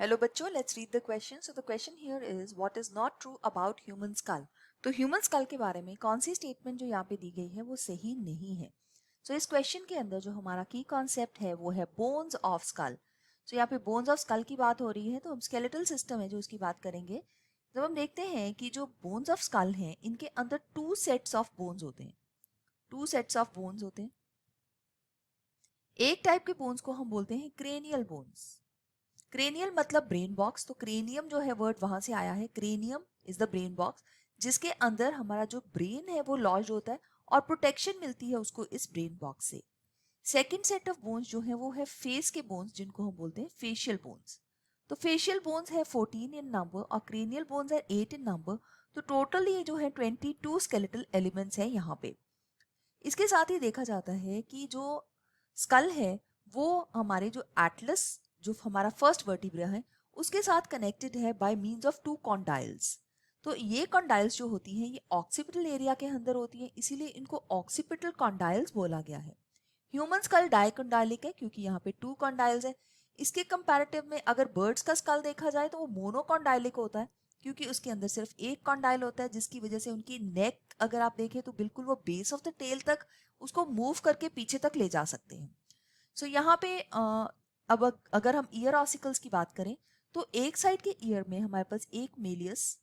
Hello बच्चों, let's read the question. So the question here is what is not true about human school. तो human school के बारे में कौन सी statement जो यहाँ पे दी गई है वो सही नहीं है. सो इस क्वेश्चन के अंदर जो हमारा की कॉन्सेप्ट है वो है बोन्स ऑफ स्कल. सो यहाँ पे बोन्स ऑफ स्कल की बात हो रही है, तो हम स्केलेटल सिस्टम है जो उसकी बात करेंगे. जब हम देखते हैं कि जो बोन्स ऑफ स्कल हैं इनके अंदर टू सेट्स ऑफ बोन्स होते हैं. टू सेट्स ऑफ बोन्स होते हैं. एक टाइप के बोन्स को हम बोलते हैं क्रेनियल बोन्स. क्रेनियल मतलब ब्रेन बॉक्स. तो क्रेनियम जो है वर्ड वहां से आया है. Cranium is the brain box जिसके अंदर हमारा जो ब्रेन है वो लॉज होता है और प्रोटेक्शन मिलती है उसको इस ब्रेन बॉक्स से. सेकेंड सेट ऑफ बोन्स जो है वो है फेस के बोन्स जिनको हम बोलते हैं फेशियल बोन्स. तो फेशियल बोन्स है 14 इन नंबर और क्रेनियल बोन्स है 8 इन नंबर. तो टोटल ये जो है 22 स्केलेटल एलिमेंट्स है यहाँ पे. इसके साथ ही देखा जाता है कि जो स्कल है वो हमारे जो एटलस जो हमारा फर्स्ट वर्टिब्रा है उसके साथ कनेक्टेड है by means of two condyles. तो ये कॉन्डाइल्स जो होती हैं ये ऑक्सीपिटल एरिया के अंदर होती हैं, इसीलिए इनको ऑक्सीपिटल कॉन्डाइल्स बोला गया है. ह्यूमन स्कल डाइकोंडाइलिक है क्योंकि यहाँ पे टू कॉन्डाइल्स है. इसके कंपैरेटिव में अगर बर्ड्स का स्कल देखा जाए तो वो मोनोकॉन्डाइलिक होता है क्योंकि उसके अंदर सिर्फ एक कॉन्डाइल होता है, जिसकी वजह से उनकी नेक अगर आप देखें तो बिल्कुल वो बेस ऑफ द टेल तक उसको मूव करके पीछे तक ले जा सकते हैं. सो यहाँ पे अब अगर हम ईयर ऑसिकल्स की बात करें तो एक साइड के ईयर में हमारे पास एक मेलियस,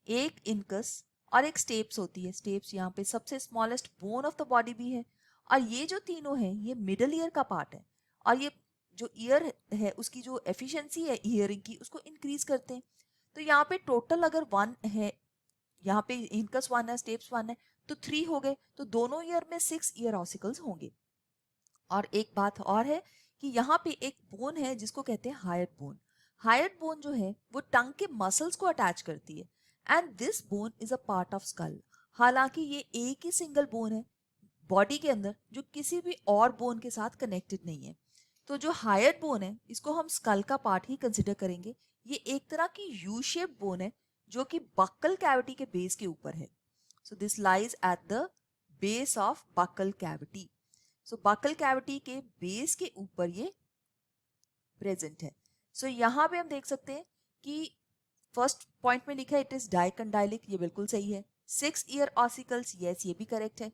एक इनकस और एक स्टेप्स होती है. स्टेप्स यहाँ पे सबसे smallest bone of the body भी है. और ये जो तीनों हैं ये मिडल ईयर का पार्ट है और ये जो ईयर है उसकी जो एफिशिएंसी है ईयरिंग की उसको इंक्रीज करते हैं. तो यहाँ पे टोटल अगर वन है, यहाँ पे इनकस वन है, स्टेप्स वन है, तो थ्री हो गए. तो दोनों ईयर में 6 ईयर ऑसिकल्स होंगे. और एक बात और है कि यहाँ पे एक बोन है जिसको कहते हैं हायट बोन. हायट बोन जो है वो टंग के मसल्स को अटैच करती है and this bone is a part of skull. हालांकि ये एक ही सिंगल बोन है बॉडी के अंदर जो किसी भी और बोन के साथ कनेक्टेड नहीं है. तो जो हायट बोन है इसको हम स्कल का पार्ट ही कंसिडर करेंगे. ये एक तरह की यू शेप बोन है जो कि बक्कल कैविटी के बेस के ऊपर है. So this lies at the base of buccal cavity. So buccal cavity के बेस के ऊपर ये प्रेजेंट है. सो यहाँ पे हम देख सकते हैं कि फर्स्ट पॉइंट में लिखा है इट इज डाइकंडाइलिक, ये बिल्कुल सही है. 6 ईयर ऑसिकल्स, यस ये भी करेक्ट है.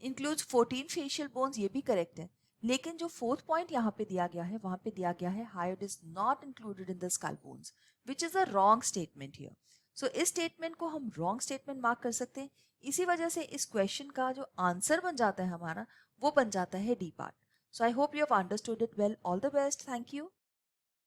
इंक्लूड्स 14 फेशियल बोन्स, ये भी करेक्ट है. लेकिन जो फोर्थ पॉइंट यहाँ पे दिया गया है वहां पे दिया गया है hyoid is not included in the skull bones which is a wrong statement here. So इस स्टेटमेंट को हम रॉन्ग स्टेटमेंट मार्क कर सकते हैं. इसी वजह से इस क्वेश्चन का जो आंसर बन जाता है हमारा वो बन जाता है D part. So I hope you have understood it well. All the best. Thank you.